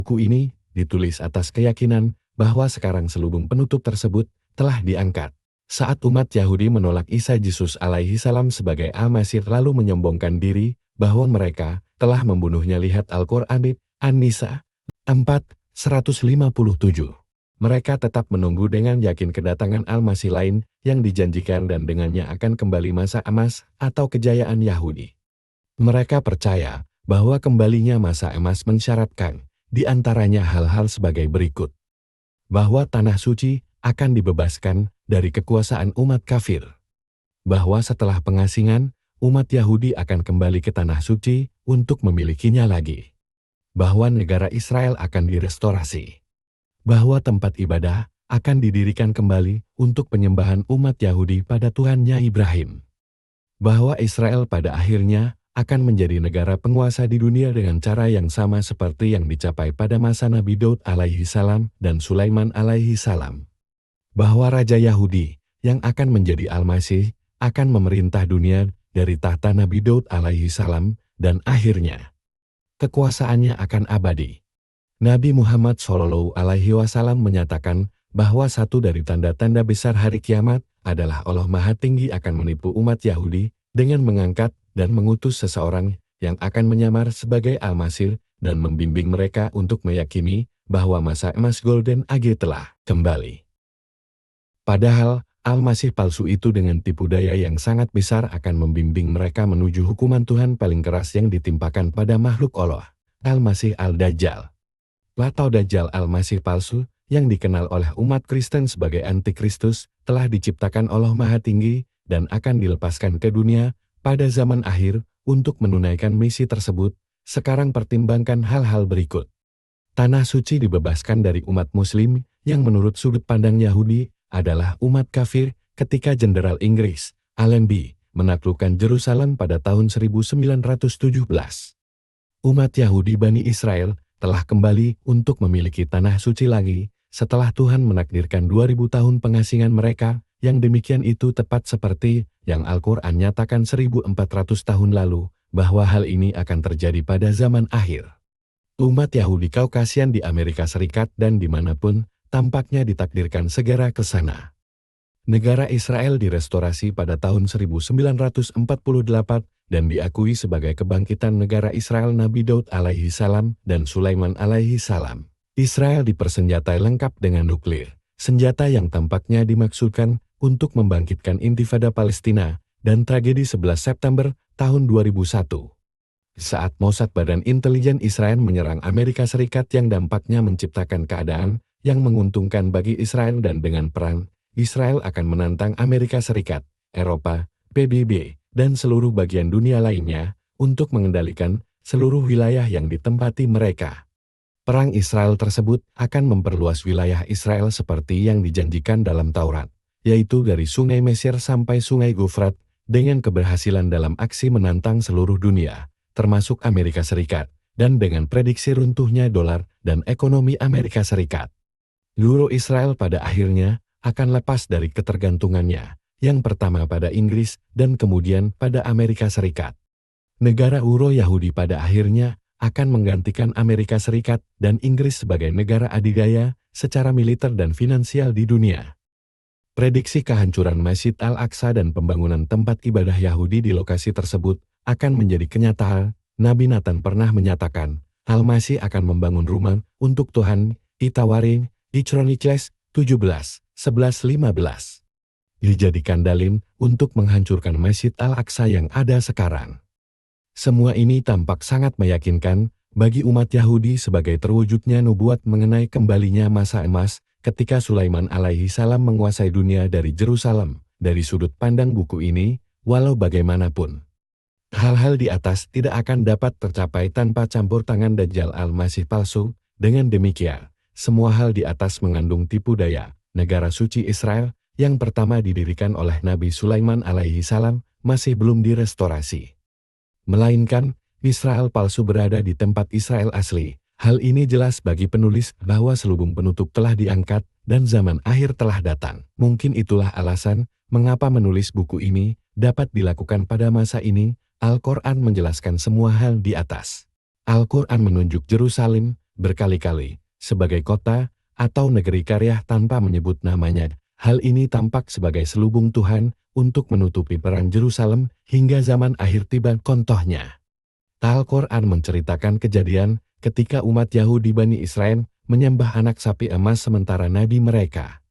Buku ini ditulis atas keyakinan bahwa sekarang selubung penutup tersebut telah diangkat. Saat umat Yahudi menolak Isa Yesus alaihi salam sebagai Al-Masih lalu menyombongkan diri bahwa mereka telah membunuhnya, lihat Al-Quran An-Nisa 4:157. Mereka tetap menunggu dengan yakin kedatangan Al-Masih lain yang dijanjikan dan dengannya akan kembali masa emas atau kejayaan Yahudi. Mereka percaya bahwa kembalinya masa emas mensyaratkan di antaranya hal-hal sebagai berikut. Bahwa tanah suci akan dibebaskan dari kekuasaan umat kafir. Bahwa setelah pengasingan, umat Yahudi akan kembali ke tanah suci untuk memilikinya lagi. Bahwa negara Israel akan direstorasi. Bahwa tempat ibadah akan didirikan kembali untuk penyembahan umat Yahudi pada Tuhannya Ibrahim. Bahwa Israel pada akhirnya akan menjadi negara penguasa di dunia dengan cara yang sama seperti yang dicapai pada masa Nabi Daud alaihi salam dan Sulaiman alaihi salam. Bahwa Raja Yahudi yang akan menjadi Al-Masih akan memerintah dunia dari tahta Nabi Daud alaihi salam dan akhirnya kekuasaannya akan abadi. Nabi Muhammad Shallallahu alaihi wasallam menyatakan bahwa satu dari tanda-tanda besar hari kiamat adalah Allah Maha Tinggi akan menipu umat Yahudi dengan mengangkat dan mengutus seseorang yang akan menyamar sebagai Al-Masih dan membimbing mereka untuk meyakini bahwa masa emas Golden Age telah kembali. Padahal, Al-Masih palsu itu dengan tipu daya yang sangat besar akan membimbing mereka menuju hukuman Tuhan paling keras yang ditimpakan pada makhluk Allah, Al-Masih Al-Dajjal. Atau Dajjal Al-Masih palsu, yang dikenal oleh umat Kristen sebagai Antikristus, telah diciptakan Allah Maha Tinggi dan akan dilepaskan ke dunia pada zaman akhir untuk menunaikan misi tersebut. Sekarang pertimbangkan hal-hal berikut. Tanah suci dibebaskan dari umat Muslim yang menurut sudut pandang Yahudi adalah umat kafir ketika Jenderal Inggris, Allenby, menaklukkan Yerusalem pada tahun 1917. Umat Yahudi Bani Israel telah kembali untuk memiliki tanah suci lagi setelah Tuhan menakdirkan 2000 tahun pengasingan mereka, yang demikian itu tepat seperti yang Al-Quran nyatakan 1400 tahun lalu, bahwa hal ini akan terjadi pada zaman akhir. Umat Yahudi Kaukasian di Amerika Serikat dan dimanapun, tampaknya ditakdirkan segera ke sana. Negara Israel direstorasi pada tahun 1948 dan diakui sebagai kebangkitan negara Israel Nabi Daud alaihi salam dan Sulaiman alaihi salam. Israel dipersenjatai lengkap dengan nuklir, senjata yang tampaknya dimaksudkan untuk membangkitkan Intifada Palestina dan tragedi 11 September tahun 2001. Saat Mossad Badan Intelijen Israel menyerang Amerika Serikat yang dampaknya menciptakan keadaan yang menguntungkan bagi Israel dan dengan perang, Israel akan menantang Amerika Serikat, Eropa, PBB, dan seluruh bagian dunia lainnya untuk mengendalikan seluruh wilayah yang ditempati mereka. Perang Israel tersebut akan memperluas wilayah Israel seperti yang dijanjikan dalam Taurat, yaitu dari Sungai Mesir sampai Sungai Gufrat, dengan keberhasilan dalam aksi menantang seluruh dunia, termasuk Amerika Serikat, dan dengan prediksi runtuhnya dolar dan ekonomi Amerika Serikat. Euro Israel pada akhirnya akan lepas dari ketergantungannya, yang pertama pada Inggris dan kemudian pada Amerika Serikat. Negara Euro Yahudi pada akhirnya akan menggantikan Amerika Serikat dan Inggris sebagai negara adidaya secara militer dan finansial di dunia. Prediksi kehancuran Masjid Al-Aqsa dan pembangunan tempat ibadah Yahudi di lokasi tersebut akan menjadi kenyataan. Nabi Nathan pernah menyatakan, Al-Masih akan membangun rumah untuk Tuhan, Itawaring, Ichronicles 17:11-15. Dijadikan dalil untuk menghancurkan Masjid Al-Aqsa yang ada sekarang. Semua ini tampak sangat meyakinkan bagi umat Yahudi sebagai terwujudnya nubuat mengenai kembalinya masa emas ketika Sulaiman alaihi salam menguasai dunia dari Yerusalem. Dari sudut pandang buku ini, walau bagaimanapun, hal-hal di atas tidak akan dapat tercapai tanpa campur tangan Dajjal Al-Masih palsu. Dengan demikian, semua hal di atas mengandung tipu daya. Negara suci Israel yang pertama didirikan oleh Nabi Sulaiman alaihi salam masih belum direstorasi. Melainkan, Israel palsu berada di tempat Israel asli. Hal ini jelas bagi penulis bahwa selubung penutup telah diangkat dan zaman akhir telah datang. Mungkin itulah alasan mengapa menulis buku ini dapat dilakukan pada masa ini. Al-Quran menjelaskan semua hal di atas. Al-Quran menunjuk Yerusalem, berkali-kali, sebagai kota atau negeri Karyah tanpa menyebut namanya. Hal ini tampak sebagai selubung Tuhan untuk menutupi perang Yerusalem hingga zaman akhir tiba. Contohnya, Al-Quran menceritakan kejadian ketika umat Yahudi Bani Israel menyembah anak sapi emas sementara nabi mereka,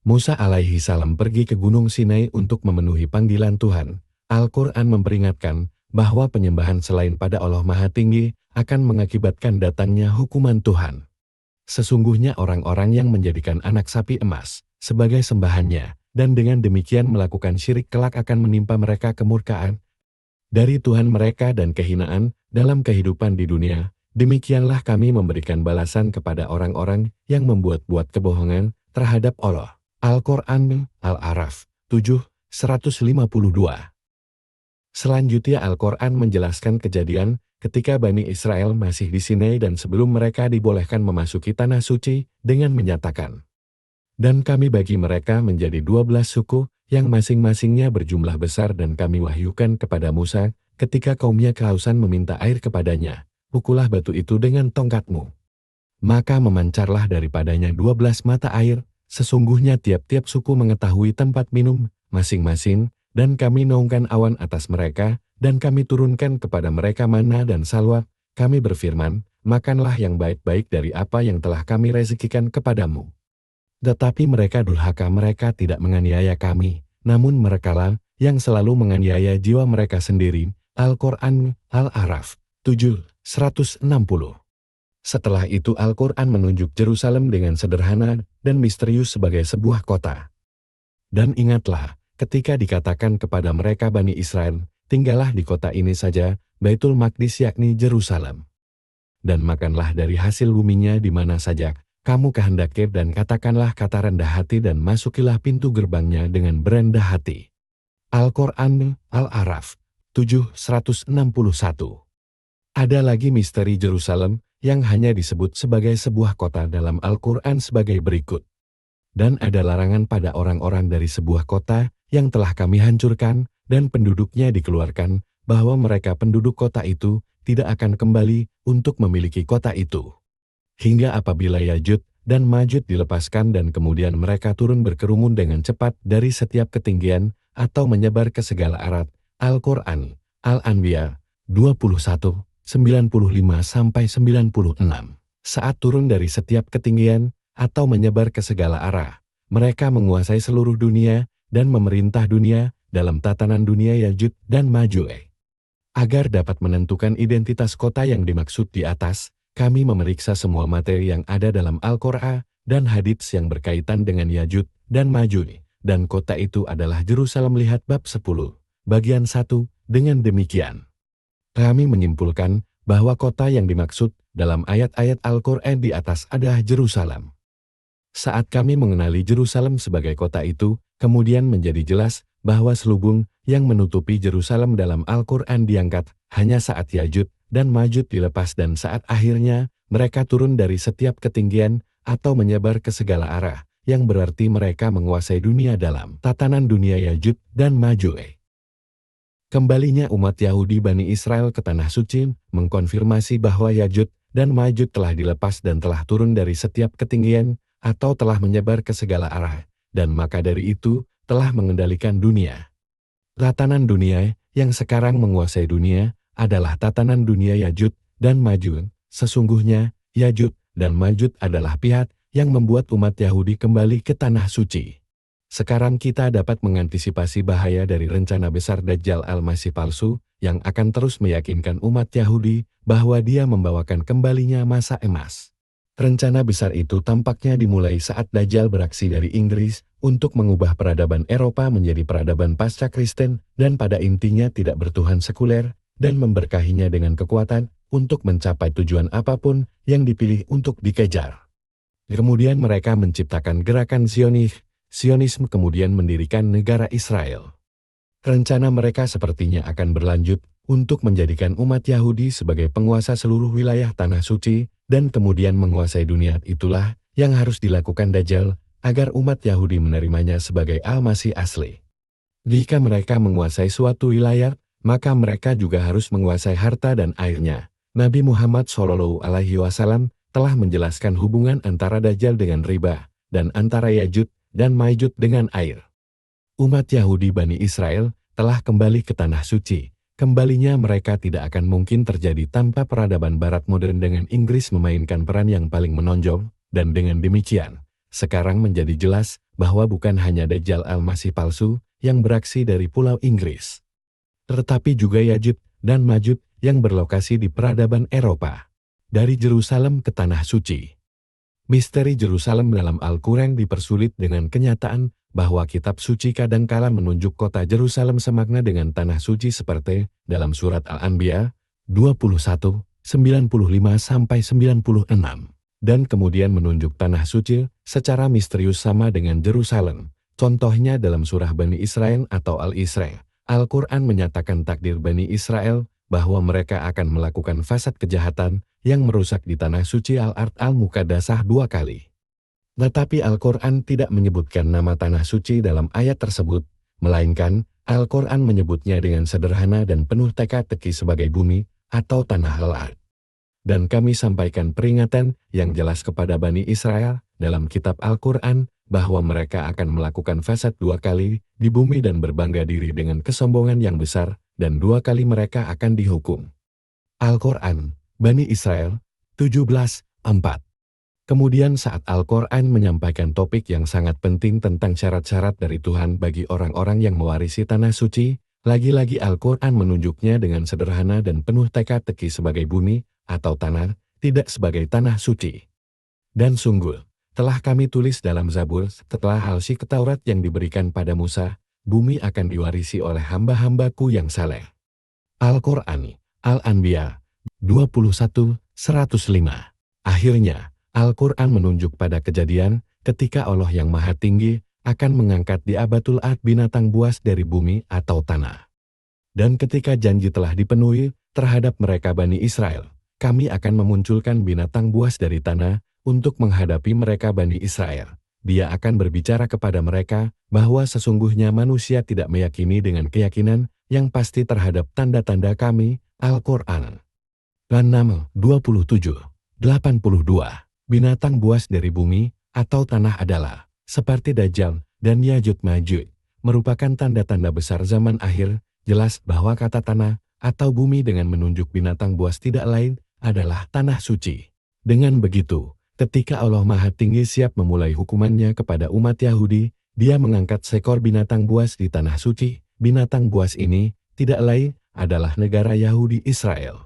Musa alaihi salam, pergi ke Gunung Sinai untuk memenuhi panggilan Tuhan. Al-Quran memperingatkan bahwa penyembahan selain pada Allah Maha Tinggi akan mengakibatkan datangnya hukuman Tuhan. Sesungguhnya orang-orang yang menjadikan anak sapi emas sebagai sembahannya, dan dengan demikian melakukan syirik, kelak akan menimpa mereka kemurkaan dari Tuhan mereka dan kehinaan dalam kehidupan di dunia. Demikianlah kami memberikan balasan kepada orang-orang yang membuat-buat kebohongan terhadap Allah. Al-Quran, Al-A'raf 7, 152. Selanjutnya Al-Quran menjelaskan kejadian ketika Bani Israel masih di Sinai dan sebelum mereka dibolehkan memasuki tanah suci dengan menyatakan, dan kami bagi mereka menjadi 12 suku yang masing-masingnya berjumlah besar, dan kami wahyukan kepada Musa ketika kaumnya kehausan meminta air kepadanya, pukullah batu itu dengan tongkatmu. Maka memancarlah daripadanya 12 mata air. Sesungguhnya tiap-tiap suku mengetahui tempat minum masing-masing, dan kami naungkan awan atas mereka, dan kami turunkan kepada mereka mana dan salwa. Kami berfirman, makanlah yang baik-baik dari apa yang telah kami rezekikan kepadamu. Tetapi mereka durhaka, mereka tidak menganiaya kami, namun merekalah yang selalu menganiaya jiwa mereka sendiri. Al-Quran, Al-A'raf 7, 160. Setelah itu Al-Quran menunjuk Yerusalem dengan sederhana dan misterius sebagai sebuah kota. Dan ingatlah, ketika dikatakan kepada mereka Bani Israel, tinggallah di kota ini saja, Baitul Maqdis yakni Yerusalem. Dan makanlah dari hasil buminya di mana saja kamu kehendaki, dan katakanlah kata rendah hati, dan masukilah pintu gerbangnya dengan berendah hati. Al-Quran, Al-A'raf 7, 161. Ada lagi misteri Yerusalem yang hanya disebut sebagai sebuah kota dalam Al-Quran sebagai berikut. Dan ada larangan pada orang-orang dari sebuah kota yang telah kami hancurkan dan penduduknya dikeluarkan, bahwa mereka penduduk kota itu tidak akan kembali untuk memiliki kota itu. Hingga apabila Yajud dan Majud dilepaskan dan kemudian mereka turun berkerumun dengan cepat dari setiap ketinggian atau menyebar ke segala arah. Al-Quran, Al-Anbiya 21, 95-96. Saat turun dari setiap ketinggian atau menyebar ke segala arah, mereka menguasai seluruh dunia dan memerintah dunia dalam tatanan dunia Yajud dan Majud. Agar dapat menentukan identitas kota yang dimaksud di atas, kami memeriksa semua materi yang ada dalam Al-Quran dan hadits yang berkaitan dengan Yajud dan Majud, dan kota itu adalah Yerusalem. Lihat bab 10, bagian 1. Dengan demikian, kami menyimpulkan bahwa kota yang dimaksud dalam ayat-ayat Al-Quran di atas adalah Yerusalem. Saat kami mengenali Yerusalem sebagai kota itu, kemudian menjadi jelas bahwa selubung yang menutupi Yerusalem dalam Al-Quran diangkat hanya saat Yajud dan Majud dilepas, dan saat akhirnya mereka turun dari setiap ketinggian atau menyebar ke segala arah, yang berarti mereka menguasai dunia dalam tatanan dunia Yajud dan Majud. Kembalinya umat Yahudi Bani Israel ke Tanah Suci mengkonfirmasi bahwa Yajud dan Majud telah dilepas dan telah turun dari setiap ketinggian atau telah menyebar ke segala arah, dan maka dari itu telah mengendalikan dunia. Tatanan dunia yang sekarang menguasai dunia adalah tatanan dunia Yajud dan Majud. Sesungguhnya Yajud dan Majud adalah pihak yang membuat umat Yahudi kembali ke Tanah Suci. Sekarang kita dapat mengantisipasi bahaya dari rencana besar Dajjal Al-Masih palsu yang akan terus meyakinkan umat Yahudi bahwa dia membawakan kembalinya masa emas. Rencana besar itu tampaknya dimulai saat Dajjal beraksi dari Inggris untuk mengubah peradaban Eropa menjadi peradaban pasca Kristen dan pada intinya tidak bertuhan sekuler, dan memberkahinya dengan kekuatan untuk mencapai tujuan apapun yang dipilih untuk dikejar. Kemudian mereka menciptakan gerakan Zionisme, kemudian mendirikan negara Israel. Rencana mereka sepertinya akan berlanjut untuk menjadikan umat Yahudi sebagai penguasa seluruh wilayah Tanah Suci, dan kemudian menguasai dunia. Itulah yang harus dilakukan Dajjal agar umat Yahudi menerimanya sebagai Al-Masih asli. Jika mereka menguasai suatu wilayah, maka mereka juga harus menguasai harta dan airnya. Nabi Muhammad SAW telah menjelaskan hubungan antara Dajjal dengan riba, dan antara Yajud dan Majud dengan air. Umat Yahudi Bani Israel telah kembali ke Tanah Suci. Kembalinya mereka tidak akan mungkin terjadi tanpa peradaban barat modern dengan Inggris memainkan peran yang paling menonjol, dan dengan demikian, sekarang menjadi jelas bahwa bukan hanya Dajjal Al-Masih palsu yang beraksi dari Pulau Inggris, tetapi juga Yajud dan Majud yang berlokasi di peradaban Eropa. Dari Yerusalem ke Tanah Suci. Misteri Yerusalem dalam Al-Quran dipersulit dengan kenyataan bahwa kitab suci kadangkala menunjuk kota Yerusalem semakna dengan Tanah Suci seperti dalam surat Al-Anbiya 21, 95-96, dan kemudian menunjuk Tanah Suci secara misterius sama dengan Yerusalem. Contohnya dalam surah Bani Israel atau Al-Isra. Al-Quran menyatakan takdir Bani Israel bahwa mereka akan melakukan fasad kejahatan yang merusak di Tanah Suci Al-Ard Al-Muqaddasah 2 kali. Tetapi Al-Quran tidak menyebutkan nama Tanah Suci dalam ayat tersebut, melainkan Al-Quran menyebutnya dengan sederhana dan penuh teka-teki sebagai bumi atau Tanah Al-Ard. Dan kami sampaikan peringatan yang jelas kepada Bani Israel dalam kitab Al-Quran bahwa mereka akan melakukan fasad 2 kali di bumi dan berbangga diri dengan kesombongan yang besar, dan 2 kali mereka akan dihukum. Al-Quran, Bani Israel, 17:4. Kemudian saat Al-Quran menyampaikan topik yang sangat penting tentang syarat-syarat dari Tuhan bagi orang-orang yang mewarisi Tanah Suci, lagi-lagi Al-Quran menunjuknya dengan sederhana dan penuh teka-teki sebagai bumi atau tanah, tidak sebagai Tanah Suci. Dan sungguh, telah kami tulis dalam Zabur setelah Al-Syiq Taurat yang diberikan pada Musa, bumi akan diwarisi oleh hamba-hambaku yang saleh. Al-Quran, Al-Anbiya 21:105. Akhirnya, Al-Quran menunjuk pada kejadian ketika Allah yang Maha Tinggi akan mengangkat di Abatul Ard binatang buas dari bumi atau tanah. Dan ketika janji telah dipenuhi terhadap mereka Bani Israel, kami akan memunculkan binatang buas dari tanah untuk menghadapi mereka Bani Israel. Dia akan berbicara kepada mereka bahwa sesungguhnya manusia tidak meyakini dengan keyakinan yang pasti terhadap tanda-tanda kami, Al-Quran. An-Naml 27:82. Binatang buas dari bumi atau tanah adalah, seperti Dajjal dan Yajud Majud, merupakan tanda-tanda besar zaman akhir. Jelas bahwa kata tanah atau bumi dengan menunjuk binatang buas tidak lain adalah Tanah Suci. Dengan begitu, ketika Allah Maha Tinggi siap memulai hukumannya kepada umat Yahudi, Dia mengangkat seekor binatang buas di Tanah Suci. Binatang buas ini tidak lain adalah negara Yahudi Israel.